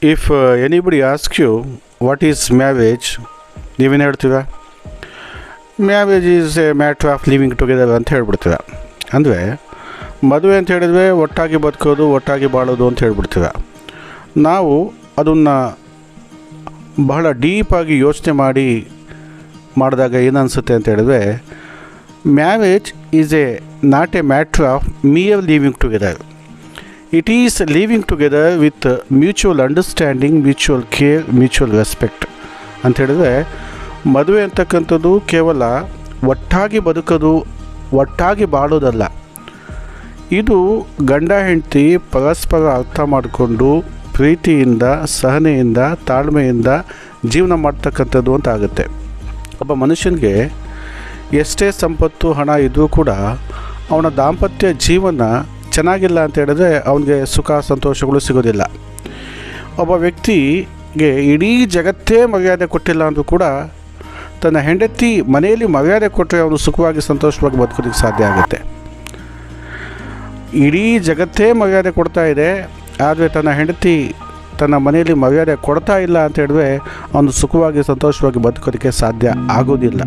If anybody asks you what is marriage, ನೀವೇನು ಹೇಳ್ತೀರ? Marriage is A matter of living together ಅಂತ ಹೇಳ್ಬಿಡ್ತೀರ. ಅಂದರೆ ಮದುವೆ ಅಂತ ಹೇಳಿದ್ರೆ ಒಟ್ಟಾಗಿ ಬದುಕೋದು, ಒಟ್ಟಾಗಿ ಬಾಳೋದು ಅಂತ ಹೇಳ್ಬಿಡ್ತೀರ. ನಾವು ಅದನ್ನು ಬಹಳ ಡೀಪಾಗಿ ಯೋಚನೆ ಮಾಡಿದಾಗ ಏನನ್ಸುತ್ತೆ ಅಂತ ಹೇಳಿದ್ರೆ, marriage is A not A matter of mere living together. It is living together with mutual understanding, mutual care, mutual respect ಅಂತ ಹೇಳಿದ್ರೆ, ಮದುವೆ ಅಂತಕ್ಕಂಥದ್ದು ಕೇವಲ ಒಟ್ಟಾಗಿ ಬದುಕೋದು, ಒಟ್ಟಾಗಿ ಬಾಳೋದಲ್ಲ. ಇದು ಗಂಡ ಹೆಂಡತಿ ಪರಸ್ಪರ ಅರ್ಥ ಮಾಡಿಕೊಂಡು ಪ್ರೀತಿಯಿಂದ, ಸಹನೆಯಿಂದ, ತಾಳ್ಮೆಯಿಂದ ಜೀವನ ಮಾಡ್ತಕ್ಕಂಥದ್ದು ಅಂತ ಆಗುತ್ತೆ. ಒಬ್ಬ ಮನುಷ್ಯನಿಗೆ ಎಷ್ಟೇ ಸಂಪತ್ತು, ಹಣ ಇದ್ದರೂ ಕೂಡ ಅವನ ದಾಂಪತ್ಯ ಜೀವನ ಚೆನ್ನಾಗಿಲ್ಲ ಅಂತ ಹೇಳಿದ್ರೆ ಅವನಿಗೆ ಸುಖ ಸಂತೋಷಗಳು ಸಿಗೋದಿಲ್ಲ. ಒಬ್ಬ ವ್ಯಕ್ತಿಗೆ ಇಡೀ ಜಗತ್ತೇ ಮರ್ಯಾದೆ ಕೊಟ್ಟಿಲ್ಲ ಅಂದರೂ ಕೂಡ ತನ್ನ ಹೆಂಡತಿ ಮನೆಯಲ್ಲಿ ಮರ್ಯಾದೆ ಕೊಟ್ಟರೆ ಅವನು ಸುಖವಾಗಿ ಸಂತೋಷವಾಗಿ ಬದುಕೋದಕ್ಕೆ ಸಾಧ್ಯ ಆಗುತ್ತೆ. ಇಡೀ ಜಗತ್ತೇ ಮರ್ಯಾದೆ ಕೊಡ್ತಾ ಇದೆ, ಆದರೆ ತನ್ನ ಹೆಂಡತಿ ತನ್ನ ಮನೆಯಲ್ಲಿ ಮರ್ಯಾದೆ ಕೊಡ್ತಾ ಇಲ್ಲ ಅಂತ ಹೇಳಿದ್ರೆ ಅವನು ಸುಖವಾಗಿ ಸಂತೋಷವಾಗಿ ಬದುಕೋದಕ್ಕೆ ಸಾಧ್ಯ ಆಗೋದಿಲ್ಲ.